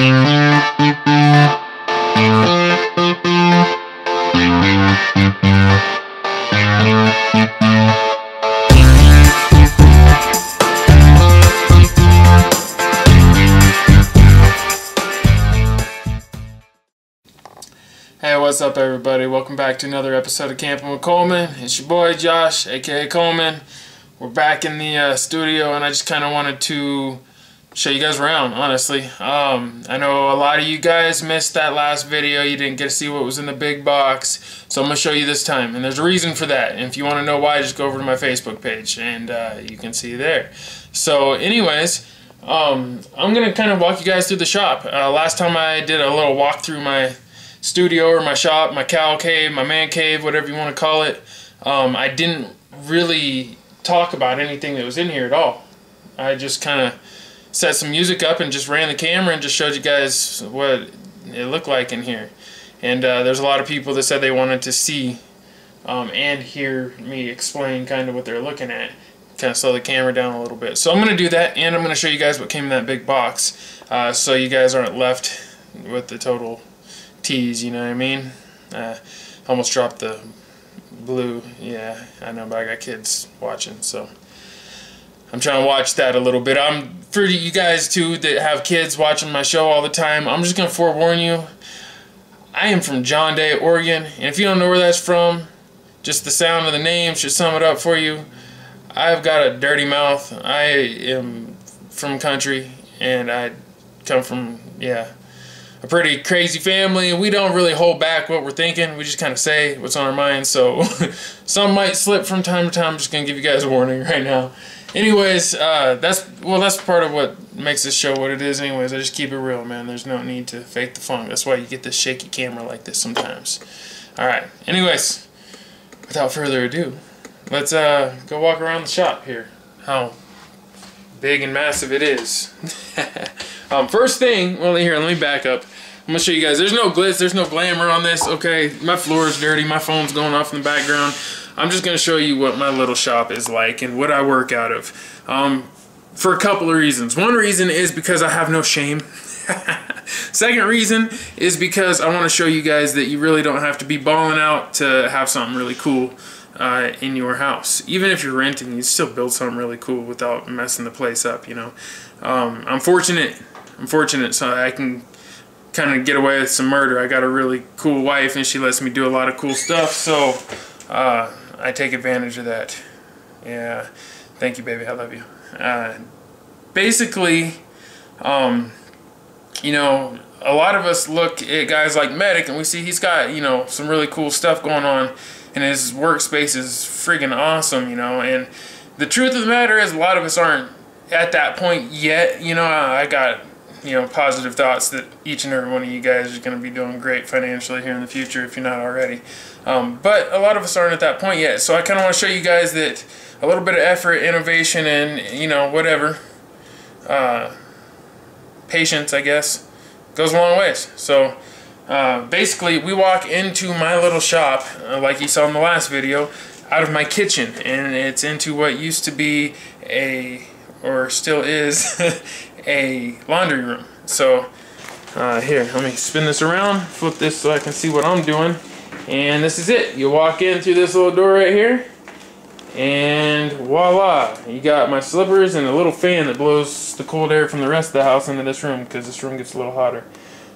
Hey, what's up everybody? Welcome back to another episode of Camping with Coleman. It's your boy Josh, aka Coleman. We're back in the studio, and I just kind of wanted to show you guys around, honestly. I know a lot of you guys missed that last video. You didn't get to see what was in the big box, so I'm going to show you this time, and there's a reason for that. And if you want to know why, just go over to my Facebook page, and you can see there. So anyways, I'm going to kind of walk you guys through the shop. Last time I did a little walk through my studio or my shop, my cow cave, my man cave, whatever you want to call it. I didn't really talk about anything that was in here at all. I just kind of set some music up and just ran the camera and just showed you guys what it looked like in here. And there's a lot of people that said they wanted to see and hear me explain kind of what they're looking at. Kind of slow the camera down a little bit. So I'm going to do that, and I'm going to show you guys what came in that big box, so you guys aren't left with the total tease, you know what I mean? Almost dropped the blue. Yeah, I know, but I got kids watching, so I'm trying to watch that a little bit. For you guys too that have kids watching my show all the time, I'm just gonna forewarn you. I am from John Day, Oregon, and if you don't know where that's from, just the sound of the name should sum it up for you. I've got a dirty mouth. I am from country, and I come from, yeah, a pretty crazy family, and we don't really hold back what we're thinking. We just kind of say what's on our minds, so some might slip from time to time. I'm just going to give you guys a warning right now. Anyways, that's part of what makes this show what it is anyways. I just keep it real, man. There's no need to fake the funk. That's why you get this shaky camera like this sometimes. Alright, anyways, without further ado, let's go walk around the shop here. How big and massive it is. First thing, well, here, let me back up. I'm going to show you guys. There's no glitz, there's no glamour on this, okay? My floor is dirty, my phone's going off in the background. I'm just going to show you what my little shop is like and what I work out of. For a couple of reasons. One reason is because I have no shame. Second reason is because I want to show you guys that you really don't have to be balling out to have something really cool in your house. Even if you're renting, you still build something really cool without messing the place up, you know. I'm fortunate so I can kind of get away with some murder. I got a really cool wife, and she lets me do a lot of cool stuff, so I take advantage of that. Yeah, thank you, baby, I love you. Basically, you know, a lot of us look at guys like Medic, and we see he's got, you know, some really cool stuff going on, and his workspace is friggin' awesome, you know. And the truth of the matter is, a lot of us aren't at that point yet. You know, I got, you know, positive thoughts that each and every one of you guys are going to be doing great financially here in the future if you're not already. But a lot of us aren't at that point yet. So I kind of want to show you guys that a little bit of effort, innovation, and, you know, whatever, patience, I guess, goes a long ways. So basically, we walk into my little shop, like you saw in the last video, out of my kitchen, and it's into what used to be or still is, a laundry room. So here, let me spin this around, flip this so I can see what I'm doing, and this is it. You walk in through this little door right here, and voila, you got my slippers and a little fan that blows the cold air from the rest of the house into this room, because this room gets a little hotter.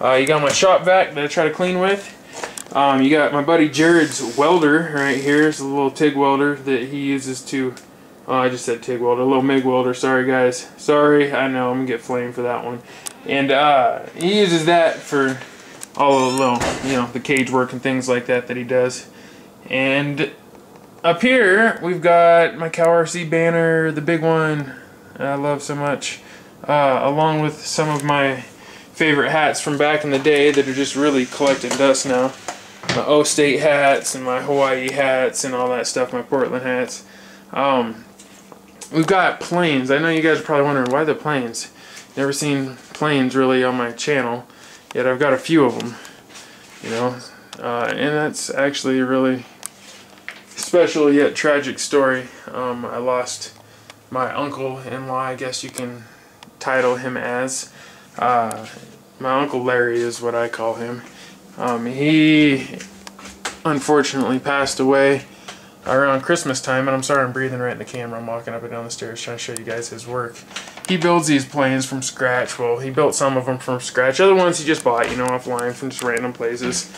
You got my shop vac that I try to clean with. You got my buddy Jared's welder right here. It's a little TIG welder that he uses to, oh, I just said TIG welder, a little MIG welder, sorry guys. Sorry, I know, I'm gonna get flamed for that one. And he uses that for all the little, you know, the cage work and things like that he does. And up here, we've got my Cow RC banner, the big one I love so much, along with some of my favorite hats from back in the day that are just really collecting dust now. My O-State hats and my Hawaii hats and all that stuff, my Portland hats. We've got planes. I know you guys are probably wondering, why the planes? Never seen planes really on my channel, yet I've got a few of them, you know. And that's actually a really special yet tragic story. I lost my uncle-in-law, I guess you can title him as. my Uncle Larry is what I call him. He unfortunately passed away around Christmas time, and I'm sorry I'm breathing right in the camera. I'm walking up and down the stairs trying to show you guys his work. He builds these planes from scratch. Well, he built some of them from scratch. Other ones he just bought, you know, offline from just random places.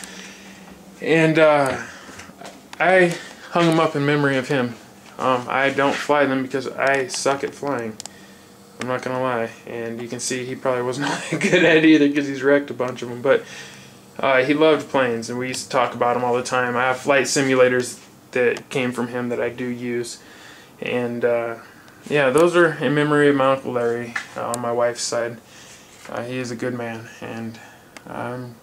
And I hung them up in memory of him. I don't fly them because I suck at flying. I'm not gonna lie. And you can see he probably wasn't good at it either because he's wrecked a bunch of them. But he loved planes, and we used to talk about them all the time. I have flight simulators that came from him that I do use. And yeah, those are in memory of my Uncle Larry on my wife's side. He is a good man, and I'm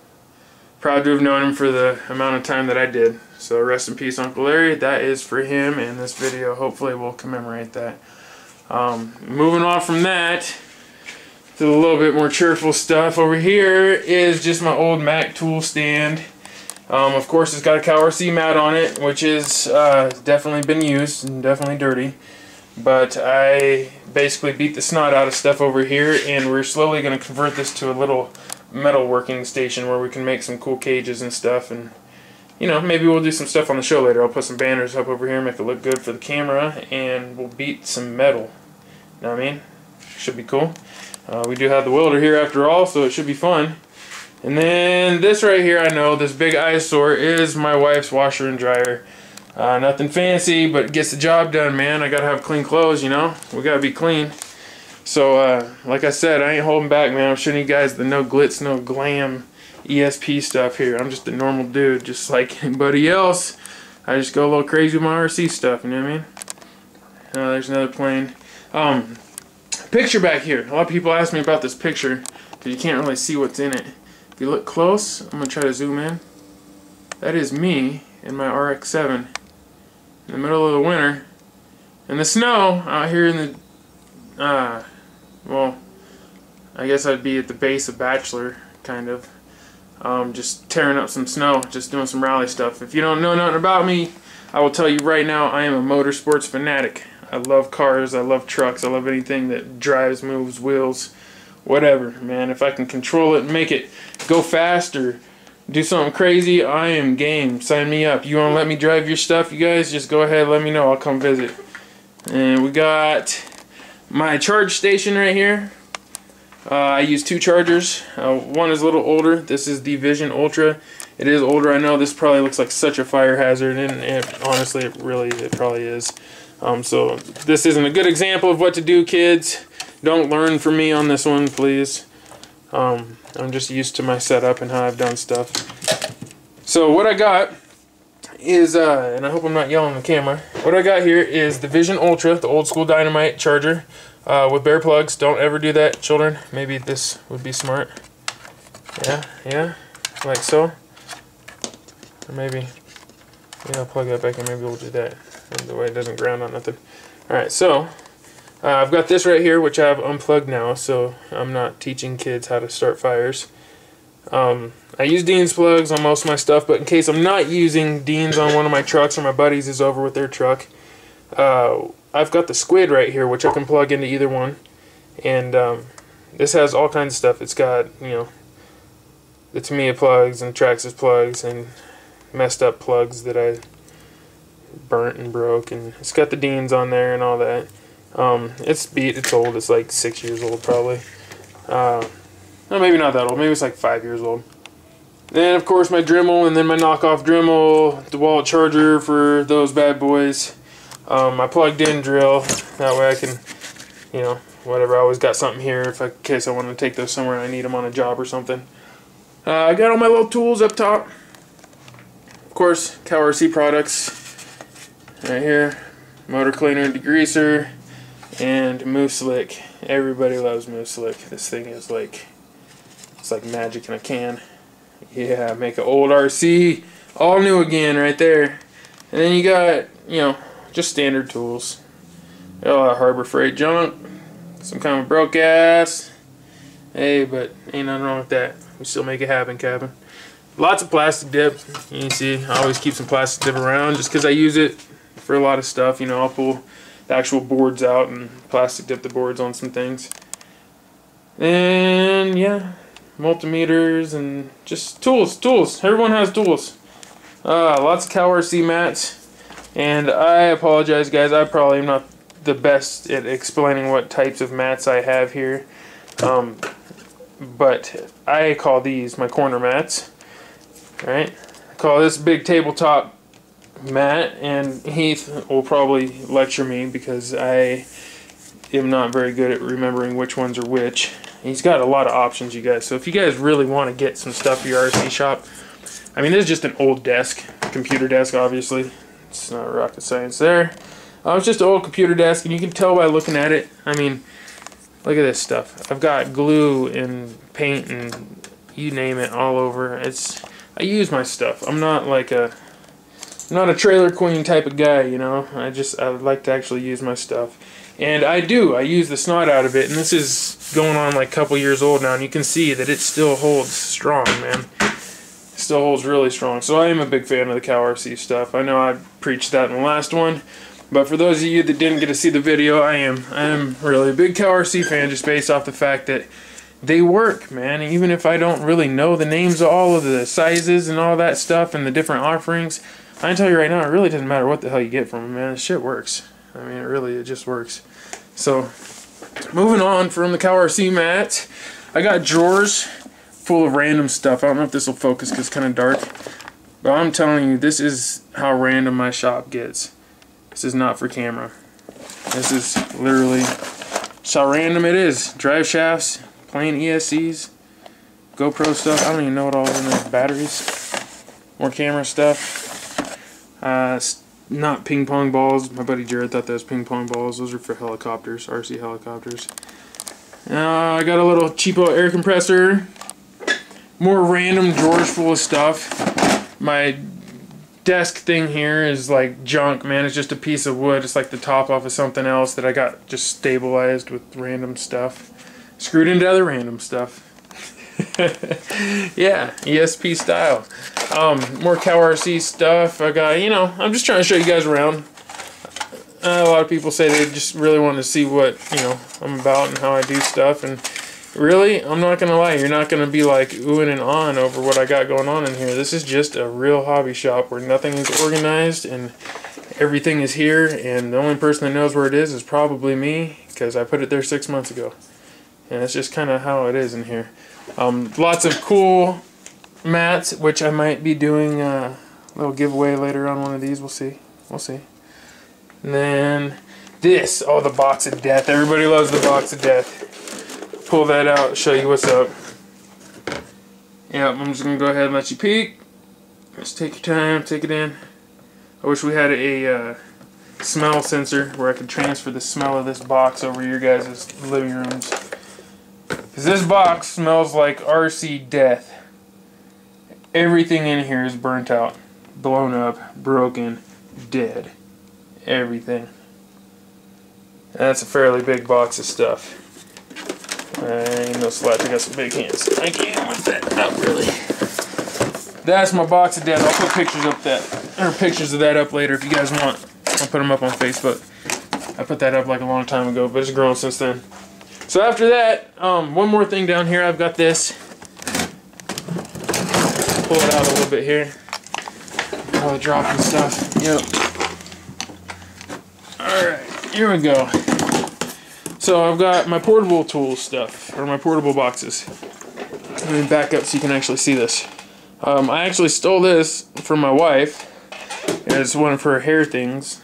proud to have known him for the amount of time that I did. So rest in peace, Uncle Larry. That is for him, and this video hopefully will commemorate that. Moving on from that to a little bit more cheerful stuff. Over here is just my old Mac tool stand. Of course, it's got a CowRC mat on it, which is definitely been used and definitely dirty. But I basically beat the snot out of stuff over here, and we're slowly going to convert this to a little metal working station where we can make some cool cages and stuff. And you know, maybe we'll do some stuff on the show later. I'll put some banners up over here, make it look good for the camera, and we'll beat some metal. You know what I mean? Should be cool. We do have the welder here after all, so it should be fun. And then this right here, I know, this big eyesore is my wife's washer and dryer. Nothing fancy, but it gets the job done, man. I gotta have clean clothes, you know? We gotta be clean. So, like I said, I ain't holding back, man. I'm showing you guys the no glitz, no glam ESP stuff here. I'm just a normal dude, just like anybody else. I just go a little crazy with my RC stuff, you know what I mean? There's another plane. Picture back here. A lot of people ask me about this picture, because you can't really see what's in it. If you look close, I'm going to try to zoom in. That is me in my RX-7 in the middle of the winter. And the snow out here in the, well, I guess I'd be at the base of Bachelor, kind of. Just tearing up some snow, just doing some rally stuff. If you don't know nothing about me, I will tell you right now, I am a motorsports fanatic. I love cars, I love trucks, I love anything that drives, moves, wheels, whatever, man. If I can control it and make it go fast or do something crazy, I am game. Sign me up. You want to let me drive your stuff, you guys? Just go ahead, let me know. I'll come visit. And we got my charge station right here. I use two chargers. One is a little older. This is the Vision Ultra. It is older, I know. This probably looks like such a fire hazard, and honestly, it probably is. So this isn't a good example of what to do, kids. Don't learn from me on this one, please. I'm just used to my setup and how I've done stuff. So what I got is, and I hope I'm not yelling at the camera, what I got here is the Vision Ultra, the old school Dynamite charger with bare plugs. Don't ever do that, children. Maybe this would be smart. Yeah, like so. Or maybe, yeah, I'll plug that back in. Maybe we'll do that. The way it doesn't ground on nothing. Alright, so I've got this right here, which I have unplugged now, so I'm not teaching kids how to start fires. I use Dean's plugs on most of my stuff, but in case I'm not using Dean's on one of my trucks or my buddies is over with their truck, I've got the Squid right here, which I can plug into either one. And this has all kinds of stuff. It's got, you know, the Tamiya plugs and Traxxas plugs and messed up plugs that I burnt and broke, and it's got the Dean's on there and all that. It's beat, it's old, it's like 6 years old probably. No, maybe not that old, maybe it's like 5 years old. Then of course my Dremel, and then my knockoff Dremel, DeWalt charger for those bad boys. My plugged in drill, that way I can, you know, whatever, I always got something here in case I want to take those somewhere and I need them on a job or something. I got all my little tools up top. Of course, CowRC products. Right here, motor cleaner and degreaser, and Move Slick. Everybody loves Move Slick. This thing is like, it's like magic in a can. Yeah, make an old RC all new again right there. And then you got, you know, just standard tools. Got a lot of Harbor Freight junk, some kind of broke ass. Hey, but ain't nothing wrong with that. We still make it happen, Captain. Lots of plastic dip. You can see I always keep some plastic dip around just because I use it for a lot of stuff. You know, I'll pull the actual boards out and plastic dip the boards on some things. And yeah, multimeters, and just tools. Everyone has tools. Lots of CowRC mats, and I apologize, guys. I probably am not the best at explaining what types of mats I have here, but I call these my corner mats. Right? I call this big tabletop mat, and Heath will probably lecture me because I am not very good at remembering which ones are which. He's got a lot of options, you guys. So if you guys really want to get some stuff for your RC shop, I mean, this is just an old desk, computer desk, obviously. It's not rocket science there. It's just an old computer desk, and you can tell by looking at it. I mean, look at this stuff. I've got glue and paint and you name it all over. I use my stuff. I'm not a trailer queen type of guy, you know. I like to actually use my stuff. And I use the snot out of it, and this is going on like a couple years old now, and you can see that it still holds strong, man. It still holds really strong. So I am a big fan of the CowRC stuff. I know I preached that in the last one, but for those of you that didn't get to see the video, I am really a big CowRC fan, just based off the fact that they work, man. Even if I don't really know the names of all of the sizes and all that stuff and the different offerings, I can tell you right now, it really doesn't matter what the hell you get from them, man. This shit works. I mean, it just works. So, moving on from the CowRC mat, I got drawers full of random stuff. I don't know if this will focus because it's kind of dark, but I'm telling you, this is how random my shop gets. This is not for camera. This is literally just how random it is. Drive shafts, plain ESCs, GoPro stuff. I don't even know what all is in there. Batteries, more camera stuff. Not ping pong balls. My buddy Jared thought that was ping pong balls. Those are for helicopters, RC helicopters. I got a little cheapo air compressor. More random drawers full of stuff. My desk thing here is like junk, man. It's just a piece of wood. It's like the top off of something else that I got just stabilized with random stuff. Screwed into other random stuff. Yeah, ESP style. More CowRC stuff. I got, you know, I'm just trying to show you guys around. A lot of people say they just really want to see what, you know, I'm about and how I do stuff, and really, I'm not gonna lie, you're not gonna be like oohing and ahhing over what I got going on in here. This is just a real hobby shop where nothing is organized and everything is here, and the only person that knows where it is probably me, because I put it there 6 months ago. And that's just kind of how it is in here. Lots of cool mats, which I might be doing a little giveaway later on one of these. We'll see. We'll see. And then this, oh, the box of death. Everybody loves the box of death. Pull that out, show you what's up. Yeah, I'm just gonna go ahead and let you peek. Just take your time, take it in. I wish we had a smell sensor where I could transfer the smell of this box over your guys' living rooms. Because this box smells like RC death. Everything in here is burnt out, blown up, broken, dead. Everything. That's a fairly big box of stuff. Ain't no slouch, I got some big hands. I can't lift that up, really. That's my box of death. I'll put pictures of that up later if you guys want. I'll put them up on Facebook. I put that up like a long time ago, but it's grown since then. So after that, one more thing down here. I've got this. Pull it out a little bit here. All the dropping stuff. Yep. Alright, here we go. So I've got my portable tools stuff, or my portable boxes. Let me back up so you can actually see this. I actually stole this from my wife. It's one of her hair things.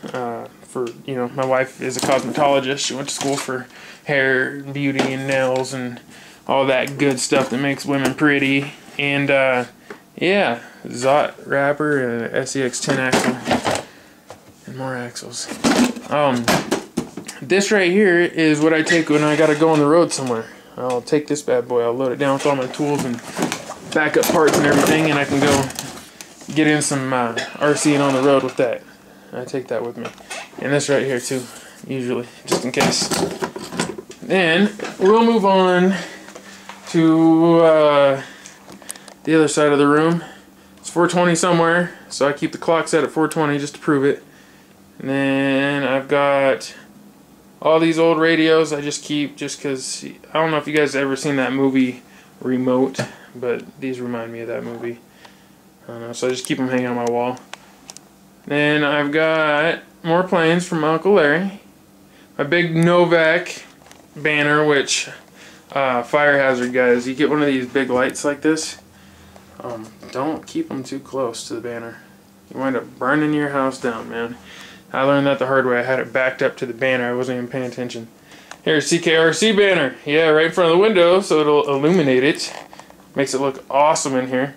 You know, my wife is a cosmetologist. She went to school for hair, and beauty, and nails, and all that good stuff that makes women pretty. And yeah, Zot wrapper and an SEX10 axle, and more axles. This right here is what I take when I gotta go on the road somewhere. I'll take this bad boy, I'll load it down with all my tools and backup parts and everything, and I can go get in some RCing on the road with that. I take that with me. And this right here too, usually, just in case. Then, we'll move on to the other side of the room. It's 420 somewhere, so I keep the clock set at 420 just to prove it. And then I've got all these old radios I just keep just because, I don't know if you guys have ever seen that movie remote, but these remind me of that movie. I don't know, so I just keep them hanging on my wall. Then I've got more planes from Uncle Larry. My big Novak banner, which fire hazard, guys. You get one of these big lights like this. Don't keep them too close to the banner. You wind up burning your house down, man. I learned that the hard way. I had it backed up to the banner. I wasn't even paying attention. Here's CKRC banner. Yeah, right in front of the window, so it'll illuminate it. Makes it look awesome in here.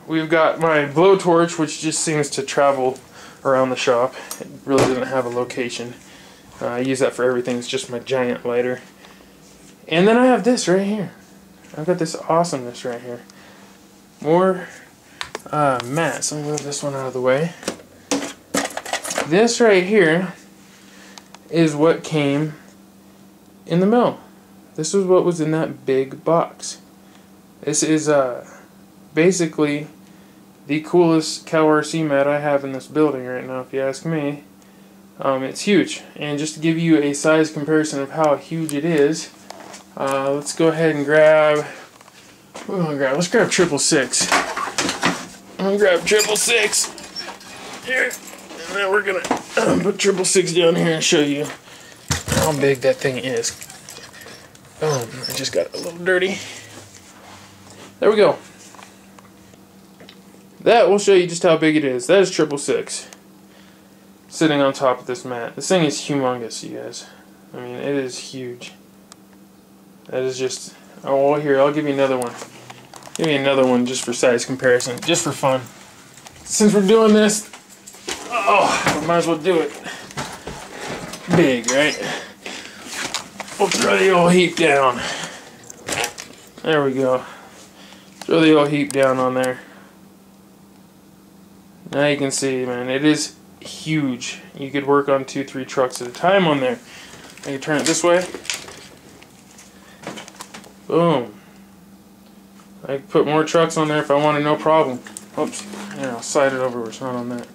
We've got my blowtorch, which just seems to travel around the shop. It really doesn't have a location. I use that for everything. It's just my giant lighter. And then I have this right here. I've got this awesomeness right here. More mats. Let me move this one out of the way. This right here is what came in the mail. This is what was in that big box. This is basically the coolest CalRC mat I have in this building right now, if you ask me. It's huge, and just to give you a size comparison of how huge it is, let's go ahead and grab. Let's grab 666. I'm gonna grab 666 here, and then we're gonna put 666 down here and show you how big that thing is. Boom! I just got a little dirty. There we go. That will show you just how big it is. That is 666 sitting on top of this mat. This thing is humongous, you guys. I mean, it is huge. That is just... Oh, well, here, I'll give you another one. Give me another one just for size comparison, just for fun. Since we're doing this, we might as well do it big, right? We'll throw the old heap down. There we go. Throw the old heap down on there. Now you can see, man, it is huge. You could work on 2-3 trucks at a time on there. I can turn it this way. Boom. I can put more trucks on there if I wanted, no problem. Oops. Here, I'll slide it over where it's not on that.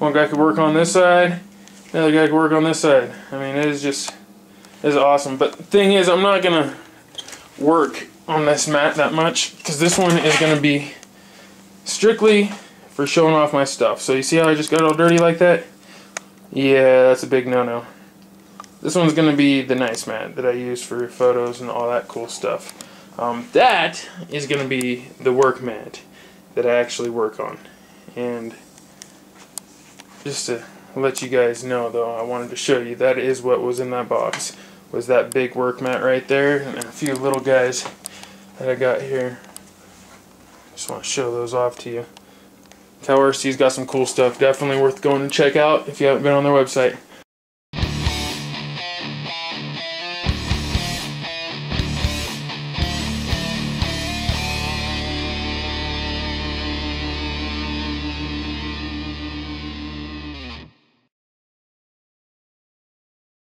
One guy could work on this side. Another guy could work on this side. I mean, it is awesome. But the thing is, I'm not going to work on this mat that much, because this one is going to be strictly for showing off my stuff. So you see how I just got all dirty like that? Yeah, that's a big no-no. This one's going to be the nice mat that I use for photos and all that cool stuff. That is going to be the work mat that I actually work on. And just to let you guys know, though, I wanted to show you that is what was in that box. Was that big work mat right there, and a few little guys that I got here. Just want to show those off to you. CalRC's got some cool stuff. Definitely worth going to check out if you haven't been on their website.